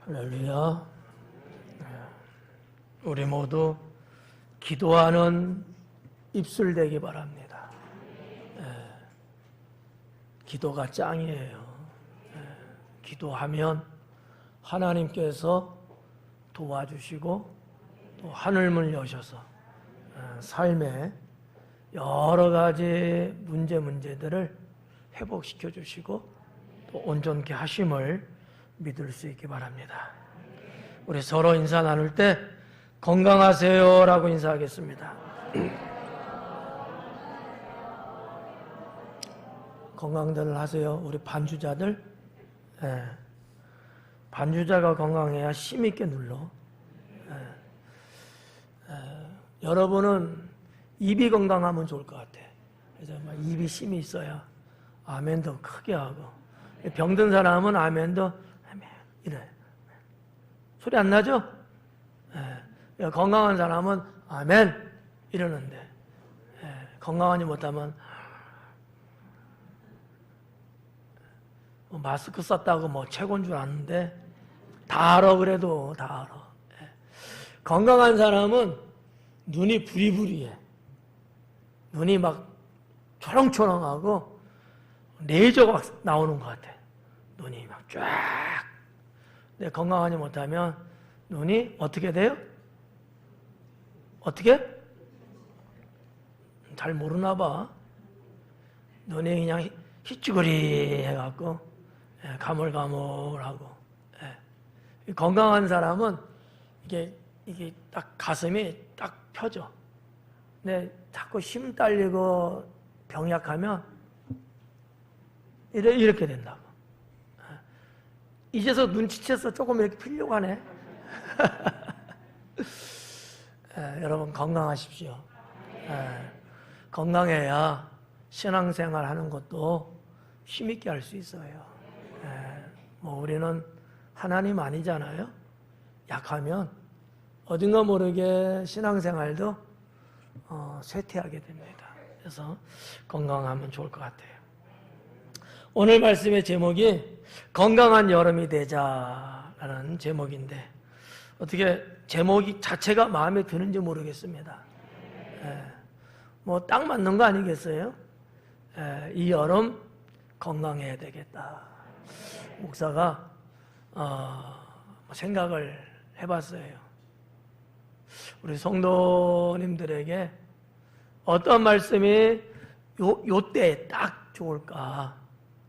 할렐루야. 우리 모두 기도하는 입술 되기 바랍니다. 기도가 짱이에요. 기도하면 하나님께서 도와주시고 또 하늘문을 여셔서 삶의 여러 가지 문제들을 회복시켜 주시고 또 온전케 하심을 믿을 수 있기 바랍니다. 우리 서로 인사 나눌 때 건강하세요 라고 인사하겠습니다. 건강들 하세요. 우리 반주자들, 반주자가 건강해야 힘있게 눌러. 여러분은 입이 건강하면 좋을 것 같아. 그래서 입이 힘이 있어야 아멘도 크게 하고, 병든 사람은 아멘도 아멘 이래. 소리 안 나죠? 건강한 사람은 아멘 이러는데, 건강하지 못하면 마스크 썼다고 최고인 줄 아는데 다 알아. 그래도 다 알아. 건강한 사람은 눈이 부리부리해. 눈이 막 초롱초롱하고 레이저가 막 나오는 것 같아. 눈이 막 쫙. 근데 건강하지 못하면 눈이 어떻게 돼요? 어떻게? 잘 모르나 봐. 눈이 그냥 희쭈거리 해갖고 가물가물하고. 건강한 사람은 이게 딱 가슴이 딱 펴져. 근데 자꾸 힘 딸리고 병약하면 이렇게 된다고. 이제서 눈치채서 조금 이렇게 피려고 하네. 여러분 건강하십시오. 건강해야 신앙생활 하는 것도 힘있게 할 수 있어요. 우리는 하나님 아니잖아요. 약하면 어딘가 모르게 신앙생활도 쇠퇴하게 됩니다. 그래서 건강하면 좋을 것 같아요. 오늘 말씀의 제목이 건강한 여름이 되자라는 제목인데, 어떻게 제목이 자체가 마음에 드는지 모르겠습니다. 딱 맞는 거 아니겠어요? 이 여름 건강해야 되겠다. 목사가 생각을 해봤어요. 우리 성도님들에게 어떤 말씀이 요 때에 딱 좋을까,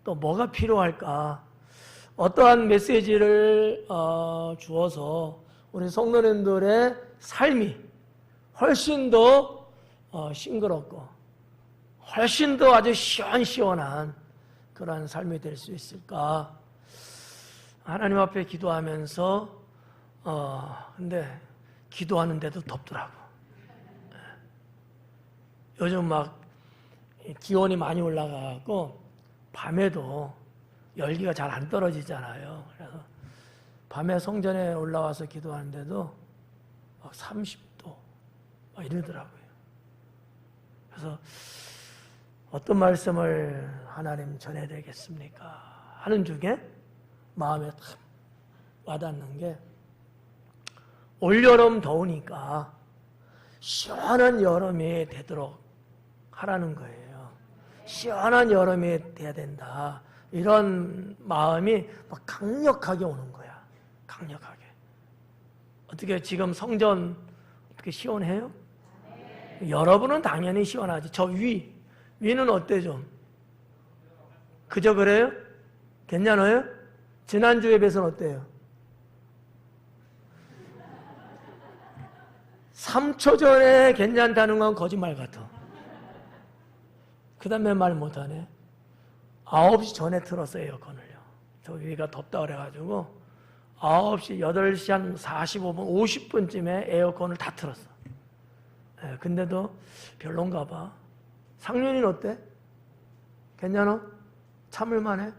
또 뭐가 필요할까, 어떠한 메시지를 주어서 우리 성도님들의 삶이 훨씬 더 싱그럽고 훨씬 더 아주 시원시원한 그러한 삶이 될 수 있을까. 하나님 앞에 기도하면서 근데 기도하는데도 덥더라고. 요즘 막 기온이 많이 올라가고 밤에도 열기가 잘 안 떨어지잖아요. 그래서 밤에 성전에 올라와서 기도하는데도 막 30도 막 이러더라고요. 그래서 어떤 말씀을 하나님 전해야 되겠습니까 하는 중에 마음에 탁 와닿는 게, 올여름 더우니까 시원한 여름이 되도록 하라는 거예요. 시원한 여름이 돼야 된다. 이런 마음이 막 강력하게 오는 거야. 강력하게. 어떻게 지금 성전 어떻게 시원해요? 여러분은 당연히 시원하지. 저 위는 어때 좀? 그저 그래요? 괜찮아요? 지난주에 비해서는 어때요? 3초 전에 괜찮다는 건 거짓말 같아. 그 다음에 말 못하네. 9시 전에 틀었어요, 에어컨을요. 저 위가 덥다 그래가지고 9시, 8시 한 45분, 50분쯤에 에어컨을 다 틀었어. 근데도 별론가 봐. 상윤이는 어때? 괜찮아? 참을만해?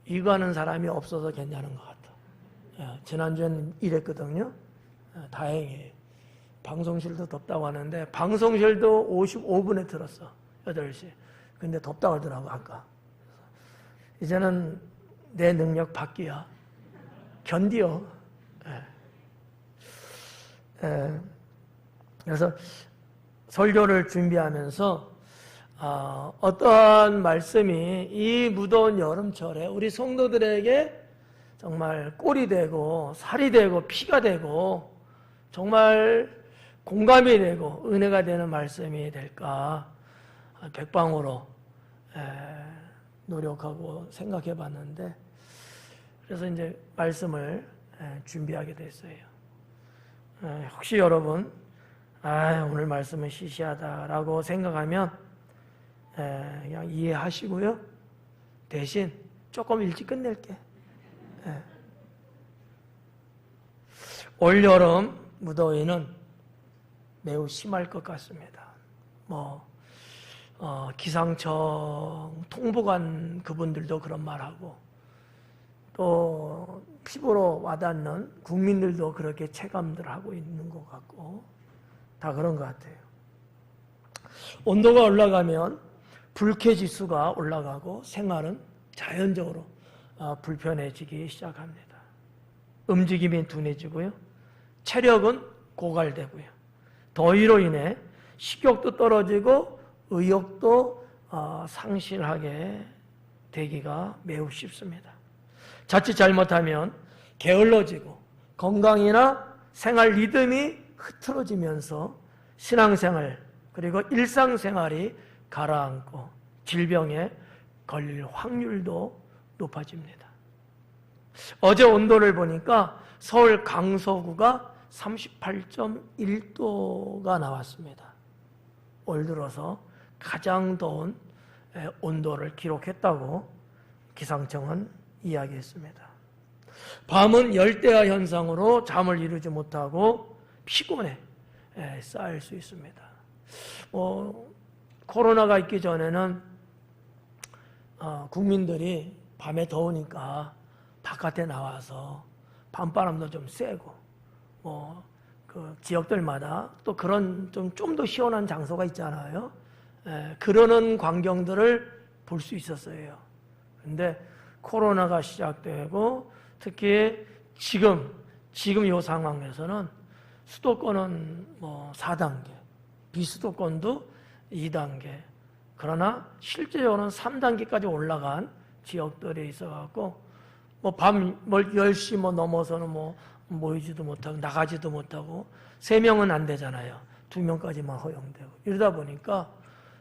이거 하는 사람이 없어서 괜찮은 것 같아. 지난주엔 이랬거든요. 다행히. 방송실도 덥다고 하는데 방송실도 55분에 틀었어. 8시. 근데 덥다고 하더라고 아까. 이제는 내 능력 밖이야. 견디어. 그래서 설교를 준비하면서 어떠한 말씀이 이 무더운 여름철에 우리 성도들에게 정말 꼴이 되고 살이 되고 피가 되고 정말 공감이 되고 은혜가 되는 말씀이 될까 백방으로 노력하고 생각해 봤는데, 그래서 이제 말씀을 준비하게 됐어요. 혹시 여러분 오늘 말씀은 시시하다라고 생각하면 그냥 이해하시고요. 대신 조금 일찍 끝낼게. 올 여름 무더위는 매우 심할 것 같습니다. 기상청 통보관 그분들도 그런 말하고, 또 피부로 와닿는 국민들도 그렇게 체감들 하고 있는 것 같고, 다 그런 것 같아요. 온도가 올라가면 불쾌지수가 올라가고 생활은 자연적으로 불편해지기 시작합니다. 움직임이 둔해지고요. 체력은 고갈되고요. 더위로 인해 식욕도 떨어지고 의욕도 상실하게 되기가 매우 쉽습니다. 자칫 잘못하면 게을러지고 건강이나 생활 리듬이 흐트러지면서 신앙생활 그리고 일상생활이 가라앉고 질병에 걸릴 확률도 높아집니다. 어제 온도를 보니까 서울 강서구가 38.1도가 나왔습니다. 올 들어서 가장 더운 온도를 기록했다고 기상청은 이야기했습니다. 밤은 열대야 현상으로 잠을 이루지 못하고 피곤에 쌓일 수 있습니다. 코로나가 있기 전에는 국민들이 밤에 더우니까 바깥에 나와서 밤바람도 좀 쐬고 그 지역들마다 또 그런 좀 더 시원한 장소가 있잖아요. 그러는 광경들을 볼 수 있었어요. 근데 코로나가 시작되고 특히 지금 이 상황에서는 수도권은 4단계, 비수도권도 2단계, 그러나 실제로는 3단계까지 올라간 지역들이 있어갖고 밤 10시 넘어서는 모이지도 못하고 나가지도 못하고 3명은 안 되잖아요. 2명까지만 허용되고 이러다 보니까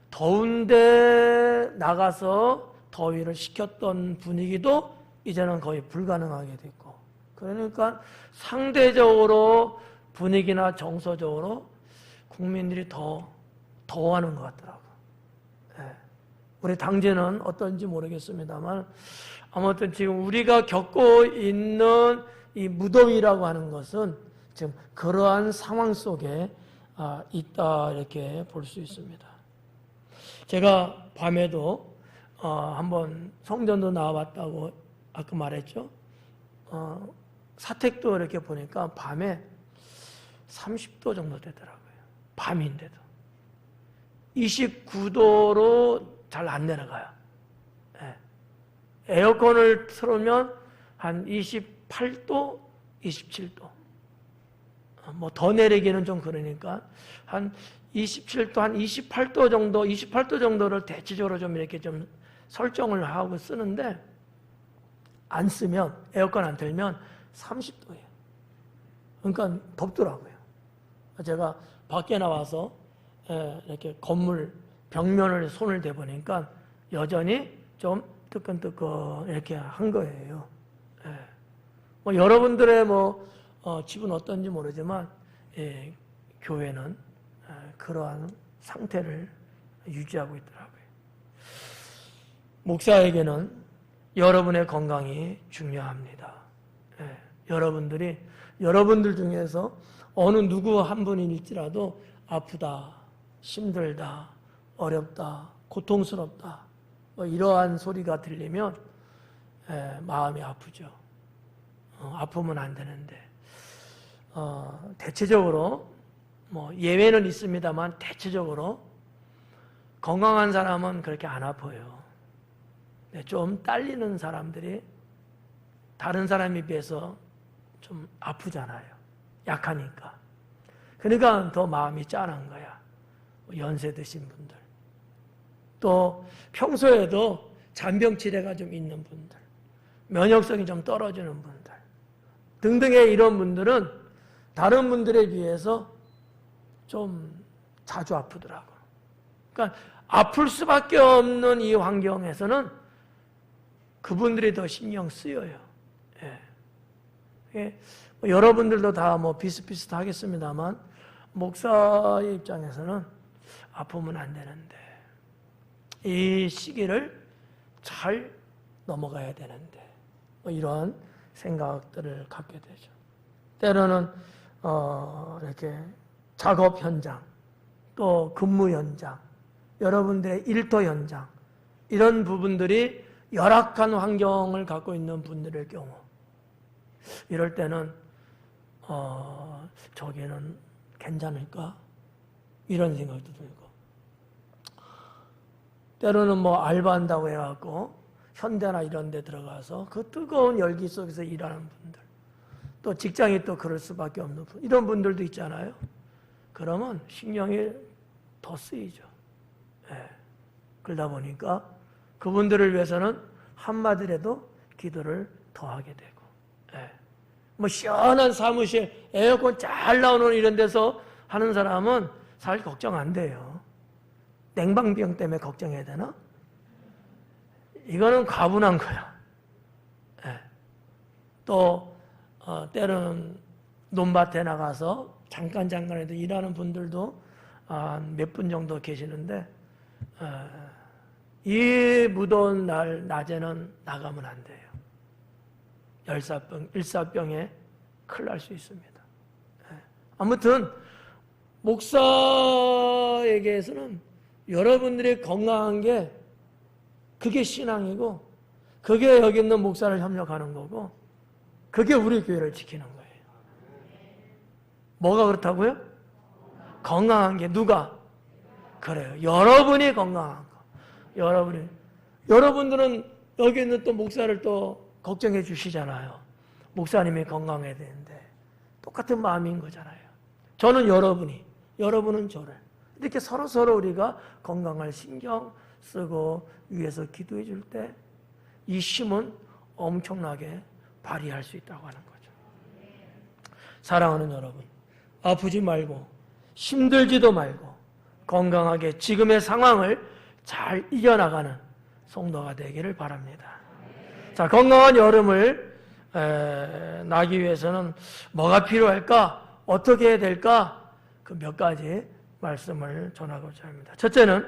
더운데 나가서 더위를 식혔던 분위기도 이제는 거의 불가능하게 됐고, 그러니까 상대적으로 분위기나 정서적으로 국민들이 더워하는 것 같더라고요. 우리 당제는 어떤지 모르겠습니다만 아무튼 지금 우리가 겪고 있는 이 무더위라고 하는 것은 지금 그러한 상황 속에 있다 이렇게 볼 수 있습니다. 제가 밤에도 한번 성전도 나와봤다고 아까 말했죠. 사택도 이렇게 보니까 밤에 30도 정도 되더라고요. 밤인데도 29도로 잘 안 내려가요. 에어컨을 틀으면 한 28도, 27도. 더 내리기는 좀 그러니까 한 27도, 한 28도 정도, 28도 정도를 대체적으로 좀 이렇게 좀 설정을 하고 쓰는데, 안 쓰면, 에어컨 안 틀면 30도예요. 그러니까 덥더라고요. 제가 밖에 나와서 이렇게 건물 벽면을 손을 대보니까 여전히 좀 뜨끈뜨끈 이렇게 한 거예요. 여러분들의 집은 어떤지 모르지만 교회는 그러한 상태를 유지하고 있더라고요. 목사에게는 여러분의 건강이 중요합니다. 여러분들 중에서 어느 누구 한 분일지라도 아프다, 힘들다, 어렵다, 고통스럽다 이러한 소리가 들리면 마음이 아프죠. 아프면 안 되는데 대체적으로 예외는 있습니다만 대체적으로 건강한 사람은 그렇게 안 아파요. 좀 딸리는 사람들이 다른 사람에 비해서 좀 아프잖아요. 약하니까. 그러니까 더 마음이 짠한 거야. 연세 드신 분들. 또 평소에도 잔병치레가 좀 있는 분들. 면역성이 좀 떨어지는 분들. 등등의 이런 분들은 다른 분들에 비해서 좀 자주 아프더라고요. 그러니까 아플 수밖에 없는 이 환경에서는 그분들이 더 신경 쓰여요. 예. 여러분들도 다 뭐 비슷비슷하겠습니다만 목사의 입장에서는 아프면 안 되는데 이 시기를 잘 넘어가야 되는데 이런 생각들을 갖게 되죠. 때로는 이렇게 작업 현장, 또 근무 현장, 여러분들의 일터 현장 이런 부분들이 열악한 환경을 갖고 있는 분들의 경우 이럴 때는 저기는 괜찮을까? 이런 생각도 들고 때로는 뭐 알바한다고 해갖고 현대나 이런 데 들어가서 그 뜨거운 열기 속에서 일하는 분들 또 직장이 또 그럴 수밖에 없는 분 이런 분들도 있잖아요. 그러면 신경이 더 쓰이죠. 예. 그러다 보니까 그분들을 위해서는 한마디라도 기도를 더 하게 되고 예. 뭐 시원한 사무실 에어컨 잘 나오는 이런 데서 하는 사람은 사실 걱정 안 돼요. 냉방병 때문에 걱정해야 되나? 이거는 과분한 거야. 예. 또 때로는 논밭에 나가서 잠깐에도 일하는 분들도 몇 분 정도 계시는데 이 무더운 날 낮에는 나가면 안 돼요. 일사병에 큰일 날 수 있습니다. 아무튼 목사에게서는 여러분들이 건강한 게 그게 신앙이고 그게 여기 있는 목사를 협력하는 거고 그게 우리 교회를 지키는 거예요. 뭐가 그렇다고요? 건강한 게 누가? 그래요. 여러분이 건강한 거. 여러분들은 여기 있는 또 목사를 또 걱정해 주시잖아요. 목사님이 건강해야 되는데 똑같은 마음인 거잖아요. 저는 여러분은 저를 이렇게 서로 우리가 건강을 신경 쓰고 위해서 기도해 줄 때 이 힘은 엄청나게 발휘할 수 있다고 하는 거죠. 사랑하는 여러분, 아프지 말고 힘들지도 말고 건강하게 지금의 상황을 잘 이겨나가는 성도가 되기를 바랍니다. 자, 건강한 여름을 나기 위해서는 뭐가 필요할까? 어떻게 해야 될까? 그 몇 가지 말씀을 전하고자 합니다. 첫째는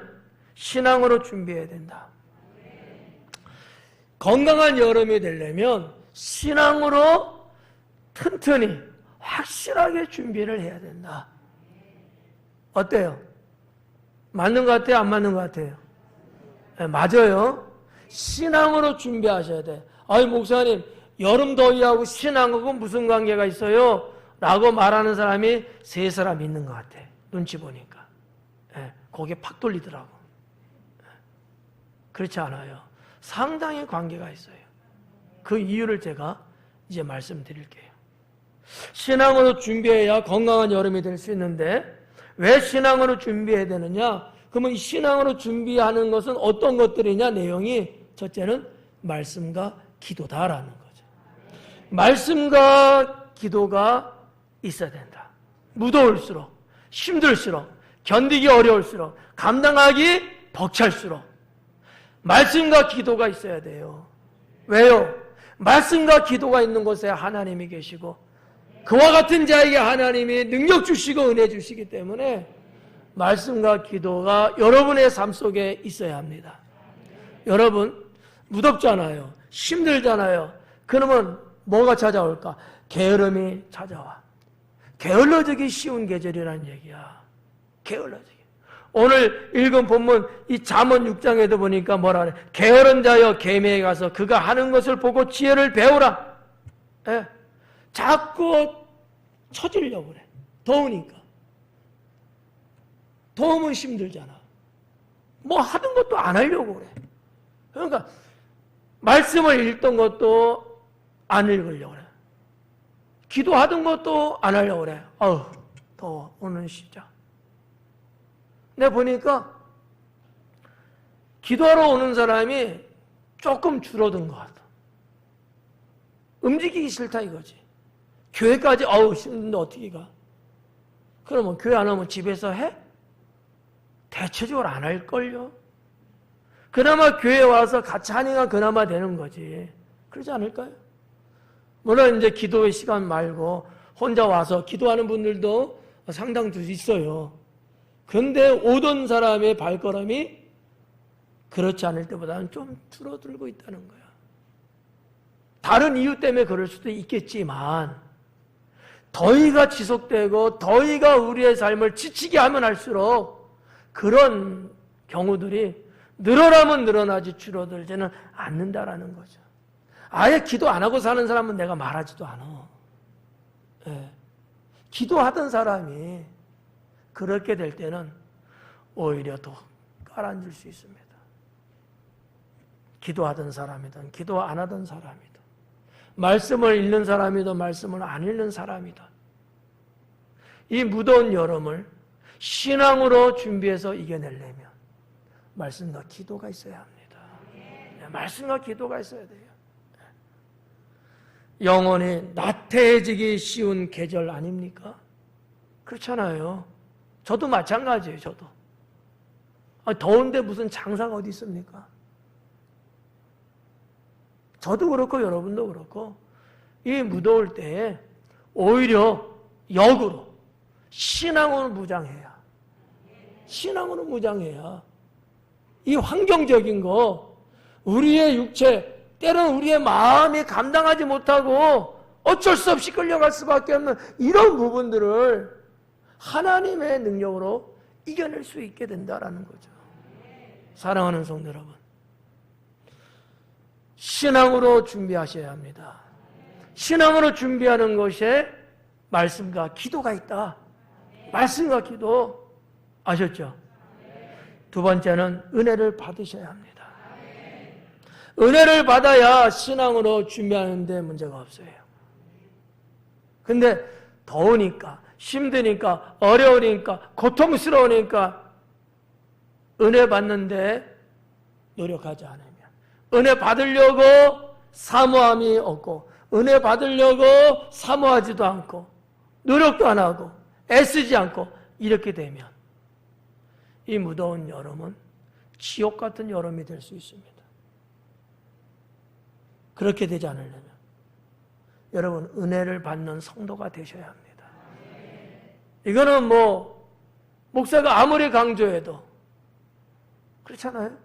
신앙으로 준비해야 된다. 건강한 여름이 되려면 신앙으로 튼튼히 확실하게 준비를 해야 된다. 어때요? 맞는 것 같아요? 안 맞는 것 같아요? 네, 맞아요. 신앙으로 준비하셔야 돼. 아이 목사님 여름 더위하고 신앙하고 무슨 관계가 있어요? 라고 말하는 사람이 세 사람 있는 것 같아. 눈치 보니까. 네, 거기에 팍 돌리더라고. 네, 그렇지 않아요. 상당히 관계가 있어요. 그 이유를 제가 이제 말씀드릴게요. 신앙으로 준비해야 건강한 여름이 될 수 있는데 왜 신앙으로 준비해야 되느냐? 그러면 이 신앙으로 준비하는 것은 어떤 것들이냐? 내용이 첫째는 말씀과 기도다라는 거죠. 말씀과 기도가 있어야 된다. 무더울수록, 힘들수록, 견디기 어려울수록, 감당하기 벅찰수록 말씀과 기도가 있어야 돼요. 왜요? 말씀과 기도가 있는 곳에 하나님이 계시고 그와 같은 자에게 하나님이 능력 주시고 은혜 주시기 때문에 말씀과 기도가 여러분의 삶 속에 있어야 합니다. 여러분 무덥잖아요. 힘들잖아요. 그러면 뭐가 찾아올까? 게으름이 찾아와. 게을러지기 쉬운 계절이라는 얘기야. 게을러지기. 오늘 읽은 본문 이 잠언 6장에도 보니까 뭐라 그래? 게으른 자여 계매에 가서 그가 하는 것을 보고 지혜를 배우라. 예? 자꾸 처지려고 그래. 더우니까. 더우면 힘들잖아. 뭐 하던 것도 안 하려고 그래. 그러니까 말씀을 읽던 것도 안 읽으려고 그래. 기도하던 것도 안 하려고 그래. 아우, 더워. 오늘 쉬자. 내가 보니까 기도하러 오는 사람이 조금 줄어든 것 같아. 움직이기 싫다 이거지. 교회까지 아우 힘든데 어떻게 가? 그러면 교회 안 오면 집에서 해? 대체적으로 안 할걸요? 그나마 교회 와서 같이 하니까 그나마 되는 거지. 그러지 않을까요? 물론 이제 기도의 시간 말고 혼자 와서 기도하는 분들도 상당수 있어요. 그런데 오던 사람의 발걸음이 그렇지 않을 때보다는 좀 줄어들고 있다는 거야. 다른 이유 때문에 그럴 수도 있겠지만 더위가 지속되고 더위가 우리의 삶을 지치게 하면 할수록 그런 경우들이 늘어나면 늘어나지 줄어들지는 않는다라는 거죠. 아예 기도 안 하고 사는 사람은 내가 말하지도 않아. 예. 기도하던 사람이 그렇게 될 때는 오히려 더 깔아앉을 수 있습니다. 기도하던 사람이든 기도 안 하던 사람이든 말씀을 읽는 사람이든 말씀을 안 읽는 사람이든 이 무더운 여름을 신앙으로 준비해서 이겨내려면 말씀과 기도가 있어야 합니다. 말씀과 기도가 있어야 돼요. 영혼이 나태해지기 쉬운 계절 아닙니까? 그렇잖아요. 저도 마찬가지예요. 저도. 더운데 무슨 장사가 어디 있습니까? 저도 그렇고 여러분도 그렇고 이 무더울 때에 오히려 역으로 신앙으로 무장해야 이 환경적인 거 우리의 육체 때로는 우리의 마음이 감당하지 못하고 어쩔 수 없이 끌려갈 수밖에 없는 이런 부분들을 하나님의 능력으로 이겨낼 수 있게 된다라는 거죠. 사랑하는 성도 여러분, 신앙으로 준비하셔야 합니다. 신앙으로 준비하는 것에 말씀과 기도가 있다. 말씀과 기도 아셨죠? 두 번째는 은혜를 받으셔야 합니다. 은혜를 받아야 신앙으로 준비하는 데 문제가 없어요. 근데 더우니까, 힘드니까, 어려우니까, 고통스러우니까 은혜 받는데 노력하지 않으면 은혜 받으려고 사모함이 없고 은혜 받으려고 사모하지도 않고 노력도 안 하고 애쓰지 않고 이렇게 되면 이 무더운 여름은 지옥 같은 여름이 될 수 있습니다. 그렇게 되지 않으려면 여러분 은혜를 받는 성도가 되셔야 합니다. 이거는 목사가 아무리 강조해도 그렇잖아요.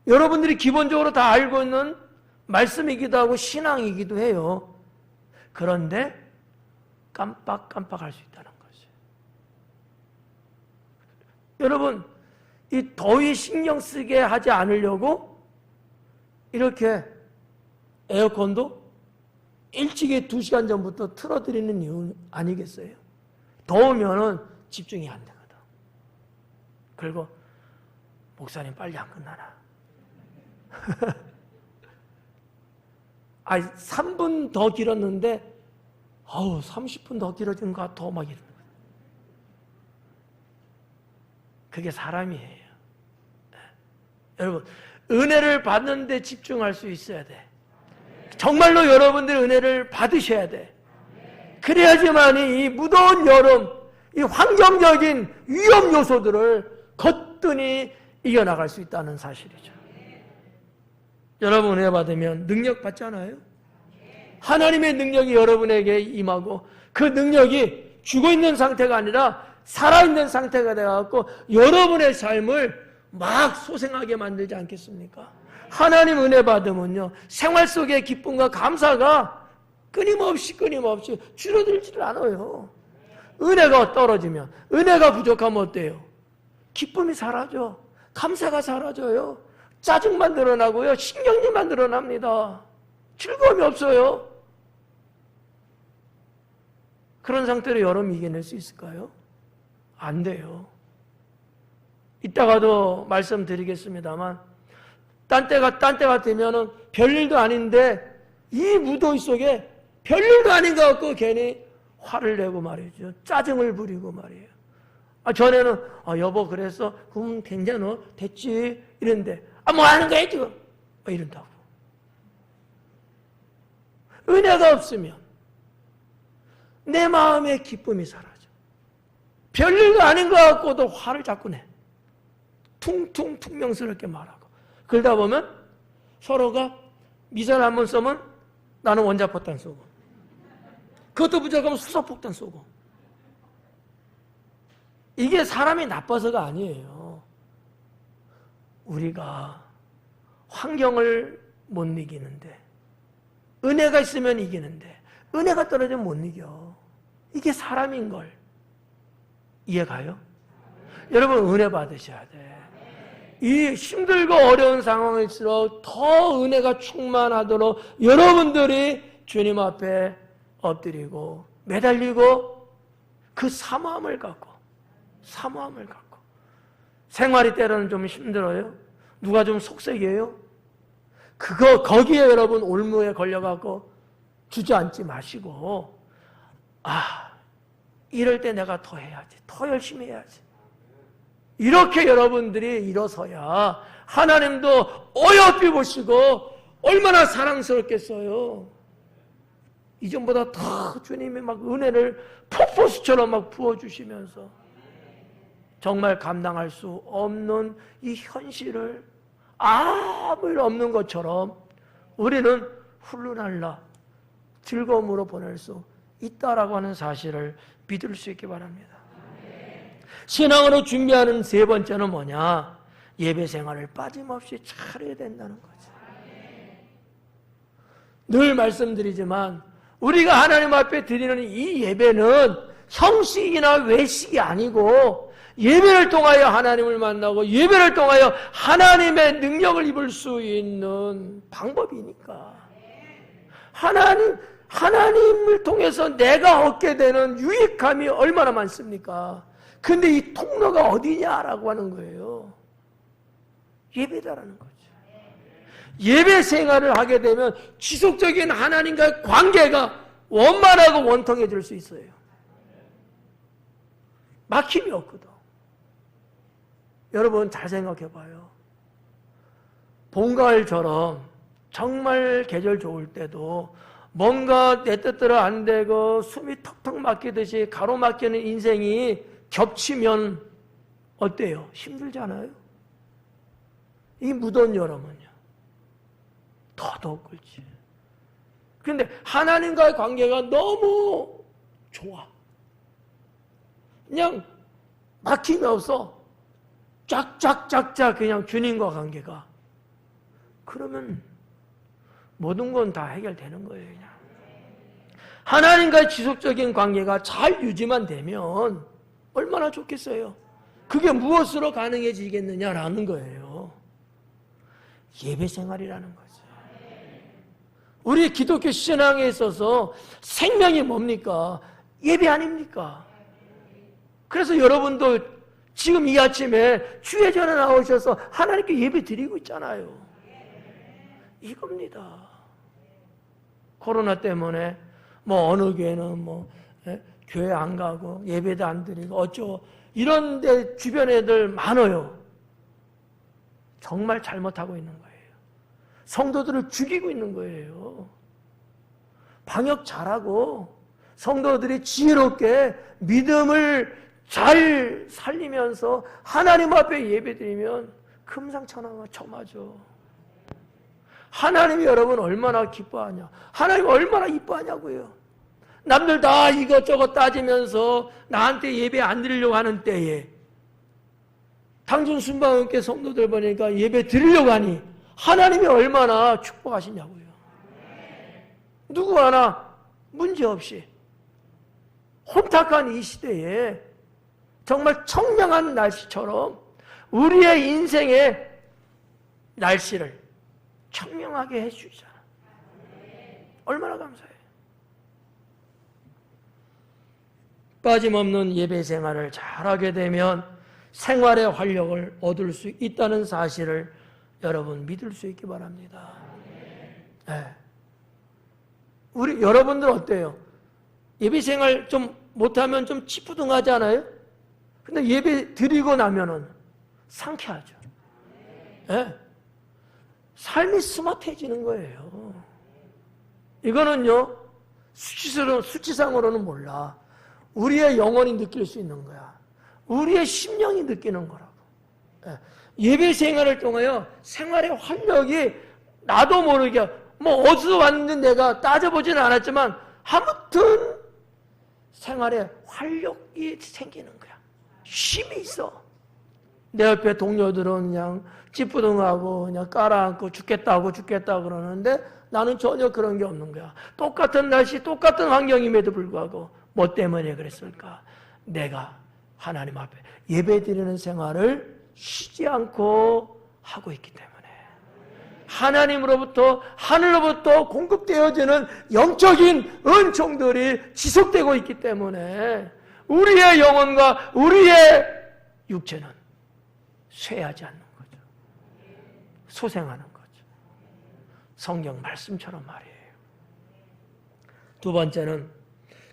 여러분들이 기본적으로 다 알고 있는 말씀이기도 하고 신앙이기도 해요. 그런데 깜빡깜빡할 수 있다는 거죠. 여러분 이 더위 신경 쓰게 하지 않으려고 이렇게 에어컨도 일찍이 2시간 전부터 틀어드리는 이유 아니겠어요? 더우면은 집중이 안 되거든. 그리고 목사님 빨리 안 끝나나? 3분 더 길었는데 30분 더 길어진 것 같아 막 이러는 거예요. 그게 사람이에요. 여러분 은혜를 받는데 집중할 수 있어야 돼. 정말로 여러분들 은혜를 받으셔야 돼. 그래야지만이 이 무더운 여름, 이 환경적인 위험 요소들을 거뜬히 이겨나갈 수 있다는 사실이죠. 여러분 은혜 받으면 능력 받잖아요. 하나님의 능력이 여러분에게 임하고 그 능력이 죽어있는 상태가 아니라 살아있는 상태가 되어갖고 여러분의 삶을 막 소생하게 만들지 않겠습니까? 하나님 은혜 받으면요 생활 속의 기쁨과 감사가 끊임없이 줄어들지를 않아요. 은혜가 떨어지면, 은혜가 부족하면 어때요? 기쁨이 사라져, 감사가 사라져요. 짜증만 늘어나고요, 신경질만 늘어납니다. 즐거움이 없어요. 그런 상태로 여름 이겨낼 수 있을까요? 안 돼요. 이따가도 말씀드리겠습니다만 딴 때 같으면은 별일도 아닌데 이 무더위 속에 별일도 아닌 것 같고 괜히 화를 내고 말이죠. 짜증을 부리고 말이에요. 전에는 여보 그래서 그럼 괜찮아 됐지 이랬는데 뭐 하는 거야 지금 이런다고. 은혜가 없으면 내 마음의 기쁨이 사라져. 별일도 아닌 것 같고도 화를 자꾸 내. 퉁퉁 퉁명스럽게 말하고. 그러다 보면 서로가 미사를 한번 쏘면 나는 원자폭탄 쏘고 그것도 부족하면 수소폭탄 쏘고. 이게 사람이 나빠서가 아니에요. 우리가 환경을 못 이기는데 은혜가 있으면 이기는데 은혜가 떨어지면 못 이겨. 이게 사람인걸. 이해가요? 여러분 은혜 받으셔야 돼. 이 힘들고 어려운 상황일수록 더 은혜가 충만하도록 여러분들이 주님 앞에 엎드리고 매달리고 그 사모함을 갖고 생활이 때로는 좀 힘들어요. 누가 좀 속색이에요? 거기에 여러분 올무에 걸려갖고 주저앉지 마시고 이럴 때 내가 더 해야지. 더 열심히 해야지. 이렇게 여러분들이 일어서야 하나님도 어여삐 보시고 얼마나 사랑스럽겠어요. 이전보다 더 주님이 막 은혜를 폭포수처럼 막 부어주시면서 정말 감당할 수 없는 이 현실을 아무 일 없는 것처럼 우리는 훌륭할라 즐거움으로 보낼 수 있다라고 하는 사실을 믿을 수 있기 바랍니다. 신앙으로 준비하는 세 번째는 뭐냐? 예배 생활을 빠짐없이 차려야 된다는 거죠. 늘 말씀드리지만 우리가 하나님 앞에 드리는 이 예배는 형식이나 외식이 아니고 예배를 통하여 하나님을 만나고 예배를 통하여 하나님의 능력을 입을 수 있는 방법이니까. 하나님을 통해서 내가 얻게 되는 유익함이 얼마나 많습니까? 근데 이 통로가 어디냐라고 하는 거예요. 예배다라는 거죠. 예배 생활을 하게 되면 지속적인 하나님과의 관계가 원만하고 원통해질 수 있어요. 막힘이 없거든. 여러분 잘 생각해 봐요. 봄, 가을처럼 정말 계절 좋을 때도 뭔가 내 뜻대로 안 되고 숨이 턱턱 막히듯이 가로막히는 인생이 겹치면 어때요? 힘들잖아요? 이 무더운 여름은요. 더더욱 그렇지. 그런데 하나님과의 관계가 너무 좋아. 그냥 막힘이 없어. 쫙쫙쫙쫙 그냥 주님과 관계가. 그러면 모든 건 다 해결되는 거예요. 그냥. 하나님과의 지속적인 관계가 잘 유지만 되면 얼마나 좋겠어요. 그게 무엇으로 가능해지겠느냐라는 거예요. 예배 생활이라는 거죠. 우리 기독교 신앙에 있어서 생명이 뭡니까? 예배 아닙니까? 그래서 여러분도 지금 이 아침에 주의 전에 나오셔서 하나님께 예배 드리고 있잖아요. 이겁니다. 코로나 때문에 어느 교회는 교회 안 가고 예배도 안 드리고 어쩌고 이런 데 주변 애들 많아요. 정말 잘못하고 있는 거예요. 성도들을 죽이고 있는 거예요. 방역 잘하고 성도들이 지혜롭게 믿음을 잘 살리면서 하나님 앞에 예배드리면 금상첨화가 첨하죠. 하나님이 여러분 얼마나 기뻐하냐. 하나님 얼마나 이뻐하냐고요. 남들 다 이것저것 따지면서 나한테 예배 안 드리려고 하는 때에 당전 순방학교 성도들 보니까 예배 드리려고 하니 하나님이 얼마나 축복하시냐고요. 누구 하나 문제없이 혼탁한 이 시대에 정말 청명한 날씨처럼 우리의 인생의 날씨를 청명하게 해주잖아. 얼마나 감사해요. 빠짐없는 예배 생활을 잘하게 되면 생활의 활력을 얻을 수 있다는 사실을 여러분 믿을 수 있기 바랍니다. 네. 여러분들 어때요? 예배 생활 좀 못하면 좀 찌뿌둥하지 않아요? 근데 예배 드리고 나면은 상쾌하죠. 예. 삶이 스마트해지는 거예요. 이거는요, 수치상으로는 몰라. 우리의 영혼이 느낄 수 있는 거야. 우리의 심령이 느끼는 거라고. 예. 예배 생활을 통하여 생활의 활력이 나도 모르게, 어디서 왔는지 내가 따져보지는 않았지만, 아무튼 생활에 활력이 생기는 거야. 힘이 있어. 내 옆에 동료들은 그냥 찌뿌둥하고 그냥 깔아앉고 죽겠다 그러는데 나는 전혀 그런 게 없는 거야. 똑같은 날씨, 똑같은 환경임에도 불구하고 뭐 때문에 그랬을까? 내가 하나님 앞에 예배드리는 생활을 쉬지 않고 하고 있기 때문에 하나님으로부터, 하늘로부터 공급되어지는 영적인 은총들이 지속되고 있기 때문에 우리의 영혼과 우리의 육체는 쇠하지 않는 거죠. 소생하는 거죠. 성경 말씀처럼 말이에요. 두 번째는,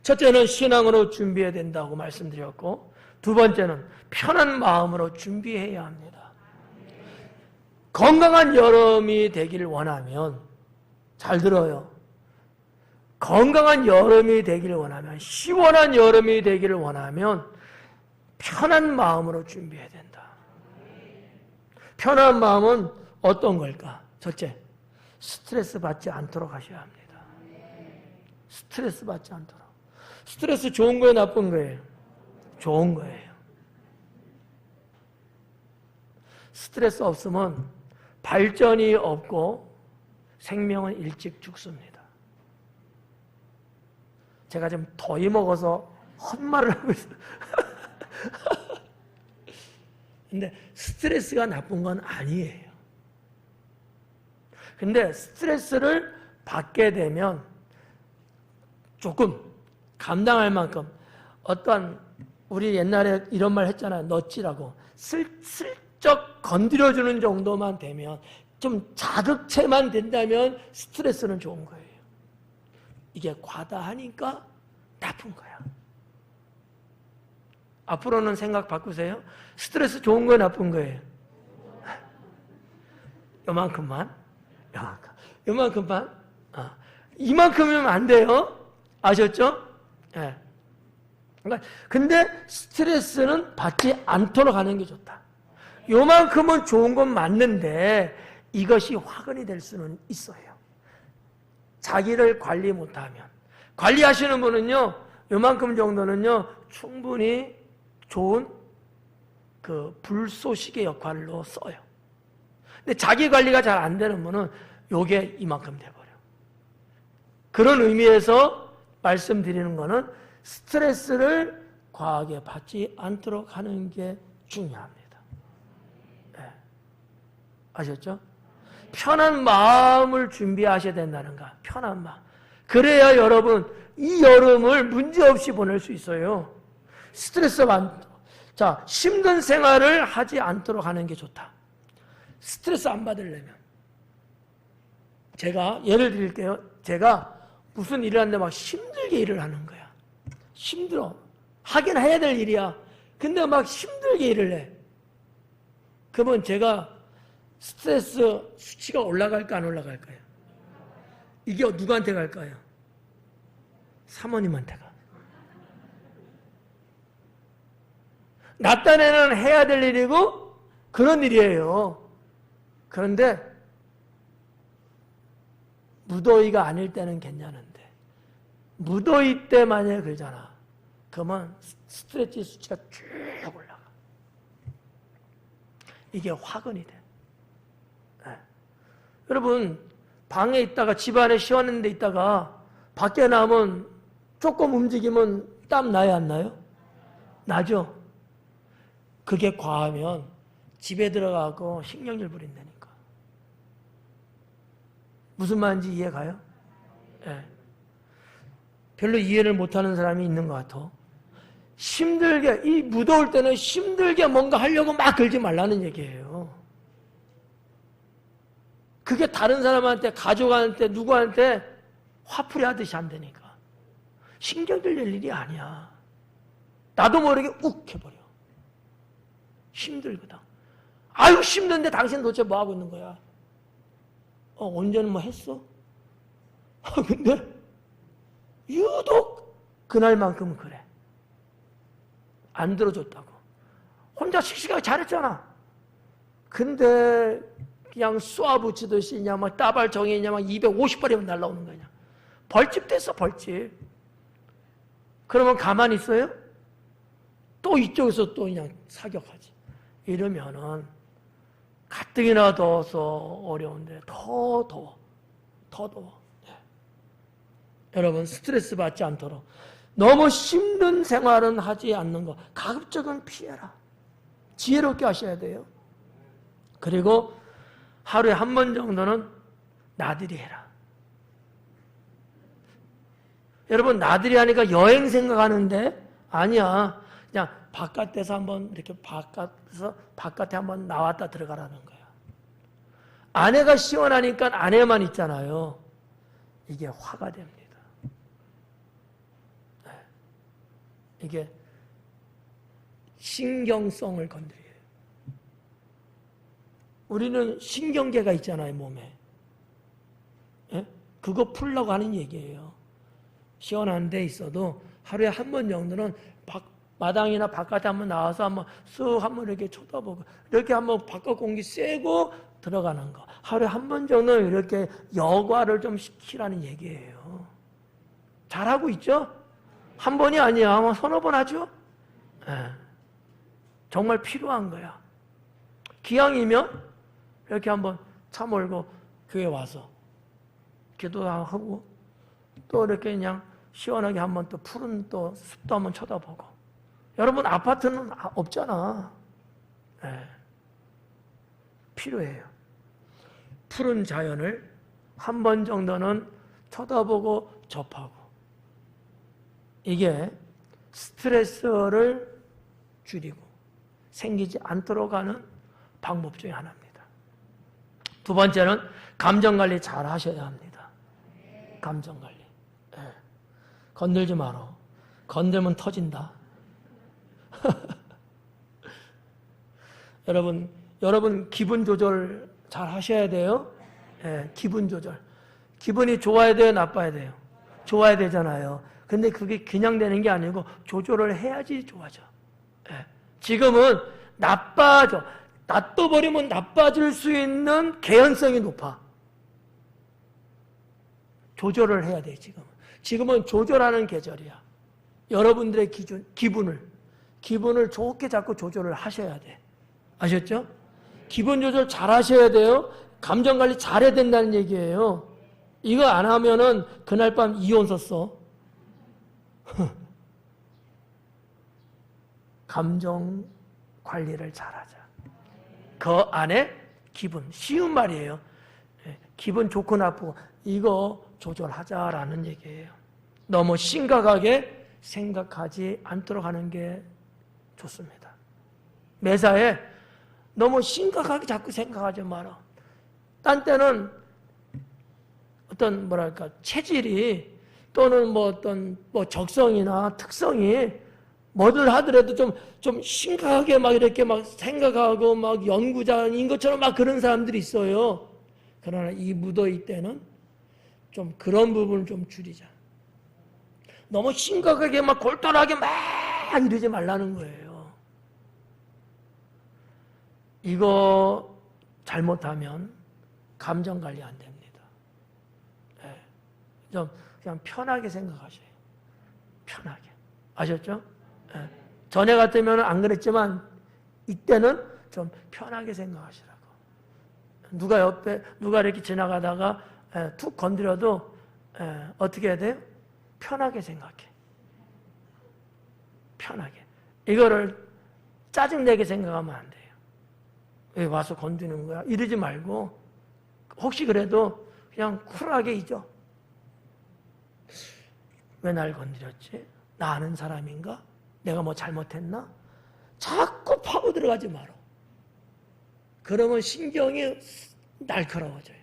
첫째는 신앙으로 준비해야 된다고 말씀드렸고, 두 번째는 편한 마음으로 준비해야 합니다. 건강한 여름이 되기를 원하면, 잘 들어요. 건강한 여름이 되기를 원하면, 시원한 여름이 되기를 원하면 편한 마음으로 준비해야 된다. 편한 마음은 어떤 걸까? 첫째, 스트레스 받지 않도록 하셔야 합니다. 스트레스 받지 않도록. 스트레스 좋은 거예요, 나쁜 거예요? 좋은 거예요. 스트레스 없으면 발전이 없고 생명은 일찍 죽습니다. 제가 좀 더위 먹어서 헛말을 하고 있어요. 근데 스트레스가 나쁜 건 아니에요. 근데 스트레스를 받게 되면 조금 감당할 만큼 어떤, 우리 옛날에 이런 말 했잖아요. 너찌라고. 슬쩍 건드려주는 정도만 되면, 좀 자극체만 된다면 스트레스는 좋은 거예요. 이게 과다하니까 나쁜 거야. 앞으로는 생각 바꾸세요. 스트레스 좋은 거예요, 나쁜 거예요? 요만큼만? 요만큼만? 이만큼이면 안 돼요. 아셨죠? 네. 근데 스트레스는 받지 않도록 하는 게 좋다. 요만큼은 좋은 건 맞는데 이것이 화근이 될 수는 있어요. 자기를 관리 못하면. 관리하시는 분은요, 요만큼 정도는요, 충분히 좋은 그 불쏘시개 역할로 써요. 근데 자기 관리가 잘 안 되는 분은 요게 이만큼 돼버려. 그런 의미에서 말씀드리는 거는 스트레스를 과하게 받지 않도록 하는 게 중요합니다. 네. 아셨죠? 편한 마음을 준비하셔야 된다는가. 편한 마음. 그래야 여러분 이 여름을 문제없이 보낼 수 있어요. 스트레스 받도록. 자, 힘든 생활을 하지 않도록 하는 게 좋다. 스트레스 안 받으려면. 제가 예를 드릴게요. 제가 무슨 일을 하는데 막 힘들게 일을 하는 거야. 힘들어. 하긴 해야 될 일이야. 근데 막 힘들게 일을 해. 그러면 제가 스트레스 수치가 올라갈까 안 올라갈까요? 이게 누구한테 갈까요? 사모님한테 가. 나 딴에는 해야 될 일이고 그런 일이에요. 그런데 무더위가 아닐 때는 괜찮은데 무더위 때 만약에 그러잖아. 그러면 스트레스 수치가 쭉 올라가. 이게 화근이 돼. 네. 여러분 방에 있다가 집안에 시원한 데 있다가 밖에 나면 조금 움직이면 땀 나요 안 나요? 나죠? 그게 과하면 집에 들어가고 신경질 부린다니까. 무슨 말인지 이해가요? 네. 별로 이해를 못하는 사람이 있는 것 같아. 힘들게, 이 무더울 때는 힘들게 뭔가 하려고 막 그러지 말라는 얘기예요. 그게 다른 사람한테, 가족한테, 누구한테 화풀이 하듯이 한다니까. 신경 들릴 일이 아니야. 나도 모르게 욱 해버려. 힘들거든. 아유, 힘든데 당신 도대체 뭐 하고 있는 거야? 언제는 뭐 했어? 근데 유독 그날만큼은 그래. 안 들어줬다고. 혼자 씩씩하게 잘했잖아. 근데 그냥 쏘아붙이듯이 그냥 막 따발정이 그냥 막 250발이면 날라오는 거냐. 벌집 됐어, 벌집. 그러면 가만히 있어요? 또 이쪽에서 또 그냥 사격하지. 이러면은 가뜩이나 더워서 어려운데 더 더워. 더 더워. 네. 여러분, 스트레스 받지 않도록 너무 힘든 생활은 하지 않는 거. 가급적은 피해라. 지혜롭게 하셔야 돼요. 그리고 하루에 한 번 정도는 나들이 해라. 여러분, 나들이 하니까 여행 생각하는데 아니야. 그냥 바깥에서 한번 이렇게 바깥에 한번 나왔다 들어가라는 거야. 아내가 시원하니까 아내만 있잖아요. 이게 화가 됩니다. 네. 이게 신경성을 건드려요. 우리는 신경계가 있잖아요, 몸에. 네? 그거 풀려고 하는 얘기예요. 시원한 데 있어도 하루에 한 번 정도는 마당이나 바깥에 한번 나와서 한번 쑥 한번 이렇게 쳐다보고 이렇게 한번 바깥 공기 쐬고 들어가는 거. 하루에 한 번 정도는 이렇게 여과를 좀 시키라는 얘기예요. 잘하고 있죠? 한 번이 아니야. 아마 서너 번 하죠? 네. 정말 필요한 거야. 기왕이면 이렇게 한번 차 몰고 교회 와서 기도하고 또 이렇게 그냥 시원하게 한번 또 푸른 또 숲도 한번 쳐다보고. 여러분, 아파트는 없잖아. 네. 필요해요. 푸른 자연을 한 번 정도는 쳐다보고 접하고. 이게 스트레스를 줄이고 생기지 않도록 하는 방법 중에 하나입니다. 두 번째는 감정관리 잘 하셔야 합니다. 감정관리. 네. 건들지 마라. 건들면 터진다. 여러분 기분 조절 잘 하셔야 돼요. 네, 기분 조절. 기분이 좋아야 돼요, 나빠야 돼요? 좋아야 되잖아요. 근데 그게 그냥 되는 게 아니고 조절을 해야지 좋아져. 네. 지금은 나빠져. 놔둬버리면 나빠질 수 있는 개연성이 높아. 조절을 해야 돼, 지금은. 지금은 조절하는 계절이야. 여러분들의 기분을 좋게 자꾸 조절을 하셔야 돼. 아셨죠? 기분 조절 잘 하셔야 돼요. 감정 관리 잘 해야 된다는 얘기예요. 이거 안 하면은 그날 밤 이혼서 써. 감정 관리를 잘 하자. 그 안에 기분, 쉬운 말이에요. 기분 좋고 나쁘고 이거 조절하자라는 얘기예요. 너무 심각하게 생각하지 않도록 하는 게 좋습니다. 매사에 너무 심각하게 자꾸 생각하지 마라. 딴 때는 어떤 체질이 또는 어떤 적성이나 특성이 뭐를 하더라도 좀 심각하게 이렇게 생각하고 연구자인 것처럼 그런 사람들이 있어요. 그러나 이 무더위 때는 좀 그런 부분을 좀 줄이자. 너무 심각하게 골똘하게 이러지 말라는 거예요. 이거 잘못하면 감정 관리 안 됩니다. 네. 좀 그냥 편하게 생각하셔요. 편하게. 아셨죠? 네. 전에 같으면 안 그랬지만 이때는 좀 편하게 생각하시라고. 누가 이렇게 지나가다가 툭 건드려도 어떻게 해야 돼요? 편하게 생각해. 편하게. 이거를 짜증내게 생각하면 안 돼요. 왜 와서 건드는 거야? 이러지 말고 혹시 그래도 그냥 쿨하게 잊어. 왜 날 건드렸지? 나 아는 사람인가? 내가 뭐 잘못했나? 자꾸 파고 들어가지 마라. 그러면 신경이 날카로워져요.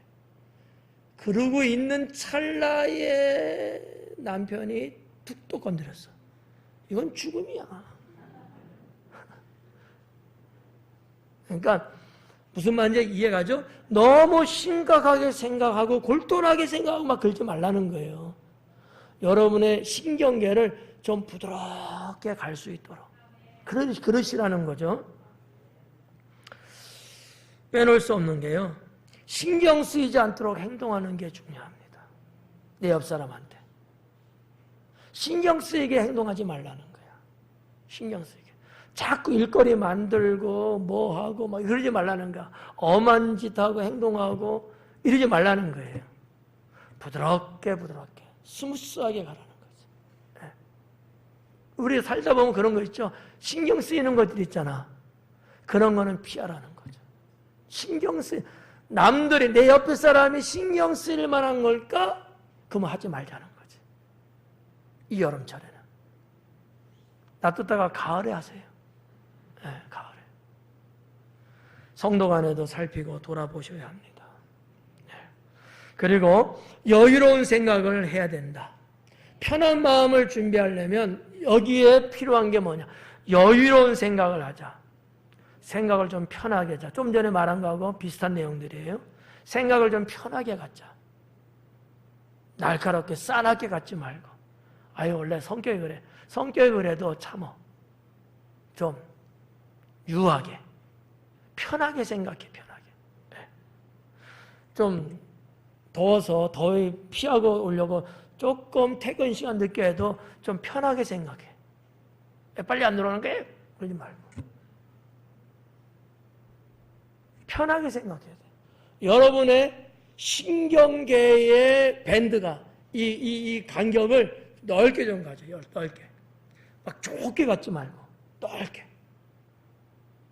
그러고 있는 찰나에 남편이 툭 건드렸어. 이건 죽음이야. 그러니까 무슨 말인지 이해가죠? 너무 심각하게 생각하고 골똘하게 생각하고 막 그러지 말라는 거예요. 여러분의 신경계를 좀 부드럽게 갈 수 있도록 그러시라는 거죠. 빼놓을 수 없는 게요, 신경 쓰이지 않도록 행동하는 게 중요합니다. 내 옆 사람한테 신경 쓰이게 행동하지 말라는 거야. 신경 쓰이게 자꾸 일거리 만들고 뭐하고 막 이러지 말라는 거야. 엄한 짓하고 행동하고 이러지 말라는 거예요. 부드럽게 스무스하게 가라는 거죠. 네. 우리 살다 보면 그런 거 있죠. 신경 쓰이는 것들 있잖아. 그런 거는 피하라는 거죠. 남들이 내 옆에 사람이 신경 쓰일 만한 걸까? 그러면 하지 말자는 거지. 이 여름철에는 놔뒀다가 가을에 하세요. 네, 가을에 성도 간에도 살피고 돌아보셔야 합니다. 네. 그리고 여유로운 생각을 해야 된다. 편한 마음을 준비하려면 여기에 필요한 게 뭐냐? 여유로운 생각을 하자. 생각을 좀 편하게 하자. 좀 전에 말한 거하고 비슷한 내용들이에요. 생각을 좀 편하게 갖자. 날카롭게 싸납게 갖지 말고. 아유, 원래 성격이 그래. 성격이 그래도 참어. 좀 유하게, 편하게 생각해. 편하게. 네. 좀 더워서 더위 피하고 오려고 조금 퇴근 시간 늦게 해도 좀 편하게 생각해. 빨리 안 들어오는 게 그러지 말고 편하게 생각해야 돼. 여러분의 신경계의 밴드가 이 간격을 넓게 좀 가져요. 넓게. 막 좁게 갖지 말고 넓게.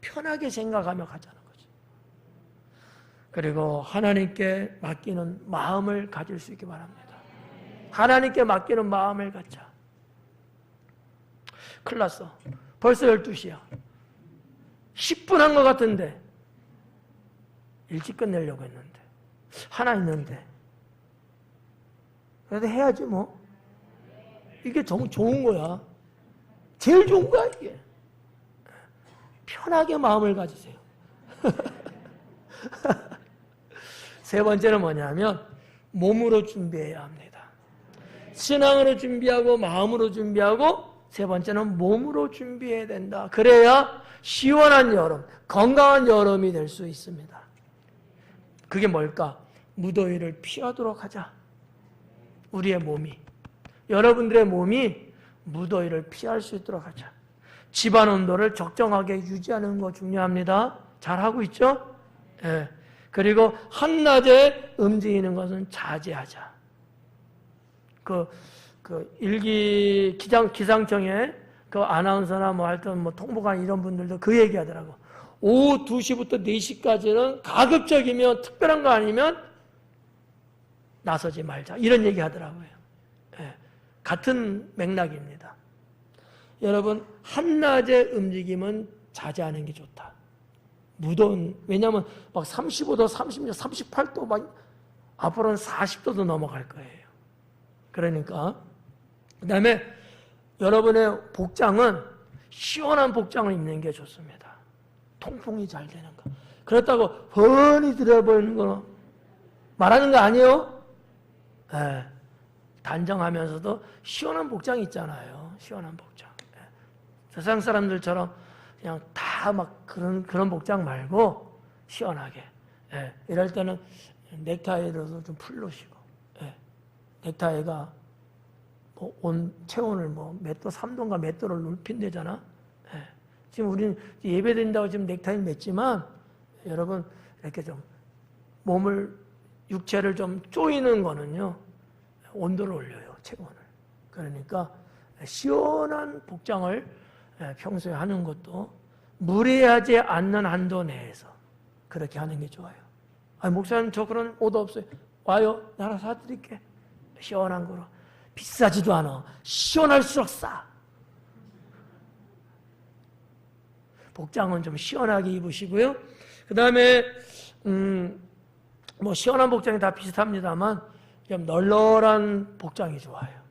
편하게 생각하며 가자는 거지. 그리고 하나님께 맡기는 마음을 가질 수 있기 바랍니다. 하나님께 맡기는 마음을 갖자. 큰일 났어. 벌써 12시야. 10분 한 것 같은데 일찍 끝내려고 했는데 하나 있는데 그래도 해야지 뭐. 이게 정말 좋은 거야. 제일 좋은 거야 이게. 편하게 마음을 가지세요. 세 번째는 뭐냐면 몸으로 준비해야 합니다. 신앙으로 준비하고 마음으로 준비하고 세 번째는 몸으로 준비해야 된다. 그래야 시원한 여름, 건강한 여름이 될 수 있습니다. 그게 뭘까? 무더위를 피하도록 하자. 우리의 몸이, 여러분들의 몸이 무더위를 피할 수 있도록 하자. 집안 온도를 적정하게 유지하는 거 중요합니다. 잘하고 있죠? 예. 그리고 한낮에 움직이는 것은 자제하자. 기상청에 그 아나운서나 뭐 하여튼 뭐 통보관 이런 분들도 그 얘기 하더라고. 오후 2시부터 4시까지는 가급적이면 특별한 거 아니면 나서지 말자. 이런 얘기 하더라고요. 예. 같은 맥락입니다. 여러분, 한낮의 움직임은 자제하는 게 좋다. 무더운, 왜냐하면 막 35도, 36도, 38도 막 앞으로는 40도도 넘어갈 거예요. 그러니까 그 다음에 여러분의 복장은 시원한 복장을 입는 게 좋습니다. 통풍이 잘 되는 거. 그렇다고 훤히 들어보이는 거 말하는 거 아니에요? 네. 단정하면서도 시원한 복장이 있잖아요. 시원한 복장. 네. 세상 사람들처럼 그냥 다 막 그런 복장 말고 시원하게. 네. 이럴 때는 넥타이로도 좀 풀르시고. 네. 넥타이가 체온을 몇 도, 3도인가 몇 도를 높인대잖아. 네. 지금 우리는 예배 드린다고 지금 넥타이를 맸지만, 여러분, 이렇게 좀 몸을, 육체를 좀 조이는 거는요, 온도를 올려요, 체온을. 그러니까 시원한 복장을 평소에 하는 것도 무리하지 않는 한도 내에서 그렇게 하는 게 좋아요. 아니, 목사님, 저 그런 옷 없어요. 와요, 나라 사드릴게. 시원한 거로. 비싸지도 않아. 시원할수록 싸. 복장은 좀 시원하게 입으시고요. 그 다음에 뭐 시원한 복장이 다 비슷합니다만 좀 널널한 복장이 좋아요.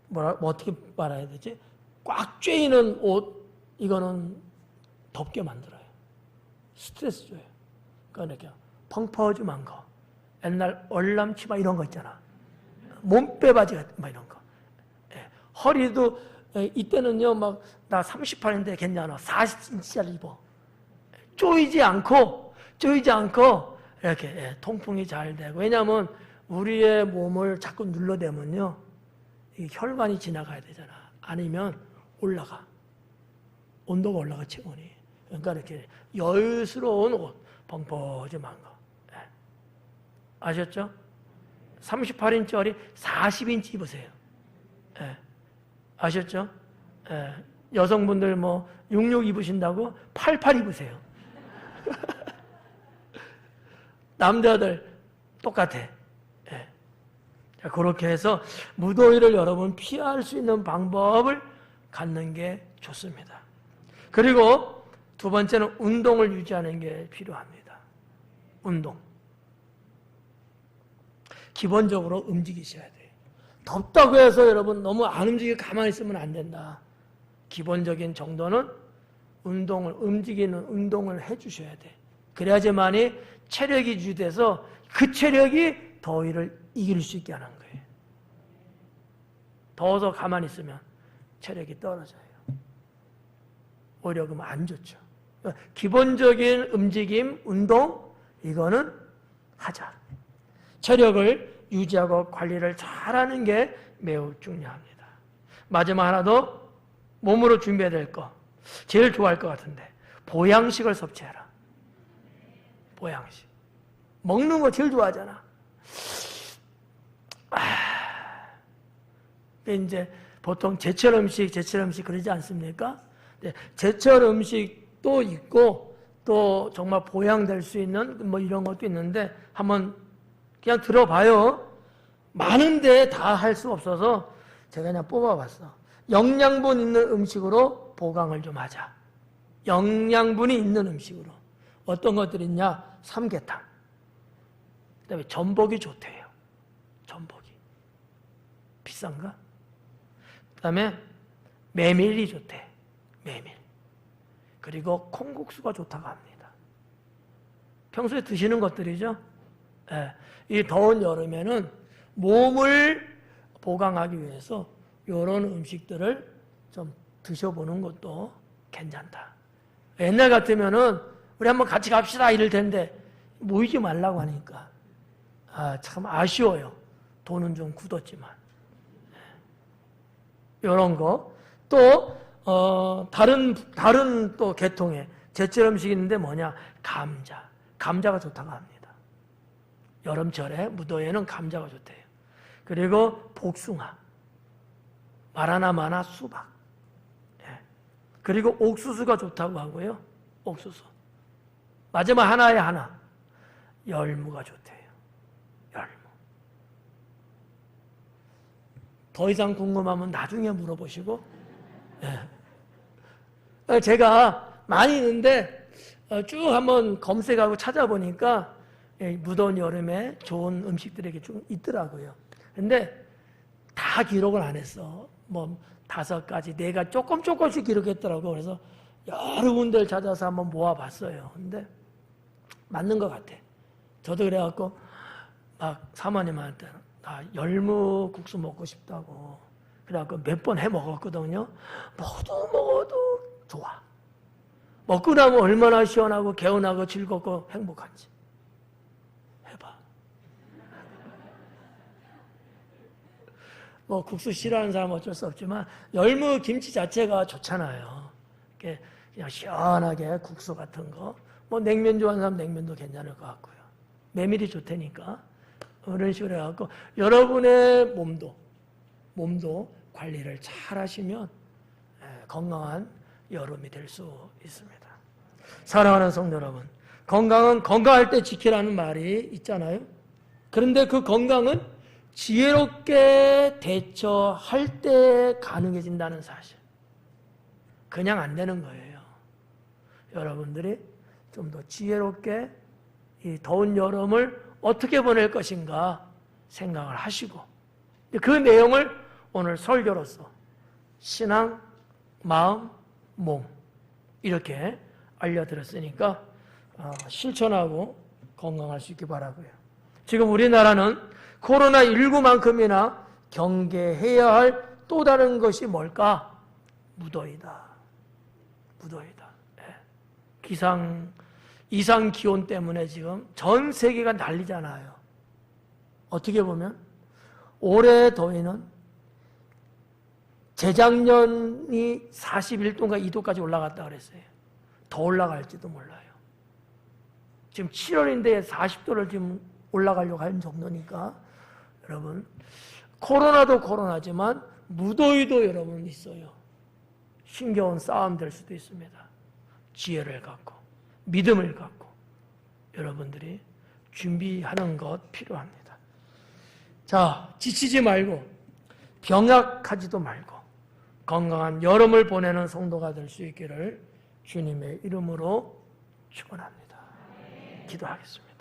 뭐 어떻게 말해야 되지? 꽉 쬐이는 옷, 이거는 덥게 만들어요. 스트레스 줘요. 그러니까 이렇게 펑퍼짐한 거, 옛날 얼람치마 이런 거 있잖아. 몸빼 바지 같은 거 이런 거. 예. 허리도 이때는요 막 나 38인데 괜찮아. 40cm짜리 입어. 쪼이지 않고 이렇게 예, 통풍이 잘 되고. 왜냐하면 우리의 몸을 자꾸 눌러대면요 이 혈관이 지나가야 되잖아. 아니면 올라가. 온도가 올라가 체온이. 그러니까 이렇게 여유스러운 옷, 펑퍼짐한 거. 예. 아셨죠? 38인치짜리 40인치 입으세요. 예. 아셨죠? 예. 여성분들 뭐 66 입으신다고 88 입으세요. 남자들 똑같아. 예. 자, 그렇게 해서 무더위를 여러분 피할 수 있는 방법을 갖는 게 좋습니다. 그리고 두 번째는 운동을 유지하는 게 필요합니다. 운동. 기본적으로 움직이셔야 돼요. 덥다고 해서 여러분 너무 안 움직이고 가만히 있으면 안 된다. 기본적인 정도는 움직이는 운동을 해주셔야 돼. 그래야지만이 체력이 유지돼서 그 체력이 더위를 이길 수 있게 하는 거예요. 더워서 가만히 있으면 체력이 떨어져요. 오히려 그러면 안 좋죠. 기본적인 움직임, 운동, 이거는 하자. 체력을 유지하고 관리를 잘하는 게 매우 중요합니다. 마지막 하나 더 몸으로 준비해야 될 거. 제일 좋아할 것 같은데 보양식을 섭취해라. 보양식. 먹는 거 제일 좋아하잖아. 이제 보통 제철 음식 그러지 않습니까? 제철 음식도 있고 또 정말 보양될 수 있는 뭐 이런 것도 있는데 한번 그냥 들어봐요. 많은데 다 할 수 없어서 제가 그냥 뽑아봤어. 영양분 있는 음식으로 보강을 좀 하자. 영양분이 있는 음식으로. 어떤 것들이 있냐? 삼계탕. 그 다음에 전복이 좋대요. 전복이. 비싼가? 그 다음에 메밀이 좋대. 메밀. 그리고 콩국수가 좋다고 합니다. 평소에 드시는 것들이죠. 예. 이 더운 여름에는 몸을 보강하기 위해서 이런 음식들을 좀 드셔보는 것도 괜찮다. 옛날 같으면은 우리 한번 같이 갑시다 이럴 텐데 모이지 말라고 하니까 참 아쉬워요. 돈은 좀 굳었지만. 이런 거. 또 다른 또 계통의 제철 음식이 있는데 뭐냐? 감자. 감자가 좋다고 합니다. 여름철에 무더위에는 감자가 좋대요. 그리고 복숭아. 마라나 마나 수박. 예. 그리고 옥수수가 좋다고 하고요. 옥수수. 마지막 하나에 하나. 열무가 좋대요. 열무. 더 이상 궁금하면 나중에 물어보시고. 예. 제가 많이 있는데 쭉 한번 검색하고 찾아보니까 무더운 여름에 좋은 음식들이 좀 있더라고요. 근데 다 기록을 안 했어. 뭐 5가지, 4가지 조금씩 기록했더라고. 그래서 여러 군데를 찾아서 한번 모아봤어요. 근데 맞는 것 같아. 저도 그래갖고 막 사모님한테 나 열무 국수 먹고 싶다고. 그래갖고 몇 번 해 먹었거든요. 먹어도 좋아. 먹고 나면 얼마나 시원하고 개운하고 즐겁고 행복한지. 해봐. 뭐 국수 싫어하는 사람은 어쩔 수 없지만 열무 김치 자체가 좋잖아요. 이렇게 그냥 시원하게 국수 같은 거. 뭐 냉면 좋아하는 사람 냉면도 괜찮을 것 같고요. 메밀이 좋다니까. 그런 식으로 해갖고 여러분의 몸도 관리를 잘 하시면 건강한 여름이 될 수 있습니다. 사랑하는 성도 여러분, 건강은 건강할 때 지키라는 말이 있잖아요. 그런데 그 건강은 지혜롭게 대처할 때 가능해진다는 사실. 그냥 안 되는 거예요. 여러분들이 좀 더 지혜롭게 이 더운 여름을 어떻게 보낼 것인가 생각을 하시고 그 내용을 오늘 설교로서 신앙, 마음, 몸 이렇게 알려드렸으니까 실천하고 건강할 수 있기 바라고요. 지금 우리나라는 코로나19만큼이나 경계해야 할 또 다른 것이 뭘까? 무더위다. 무더위다. 이상 기온 때문에 지금 전 세계가 난리잖아요. 어떻게 보면 올해 더위는 재작년이 41도인가 2도까지 올라갔다 그랬어요. 더 올라갈지도 몰라요. 지금 7월인데 40도를 지금 올라가려고 하는 정도니까 여러분 코로나도 코로나지만 무더위도 여러분 있어요. 힘겨운 싸움 될 수도 있습니다. 지혜를 갖고 믿음을 갖고 여러분들이 준비하는 것 필요합니다. 자, 지치지 말고 병약하지도 말고 건강한 여름을 보내는 성도가 될 수 있기를 주님의 이름으로 축원합니다. 기도하겠습니다.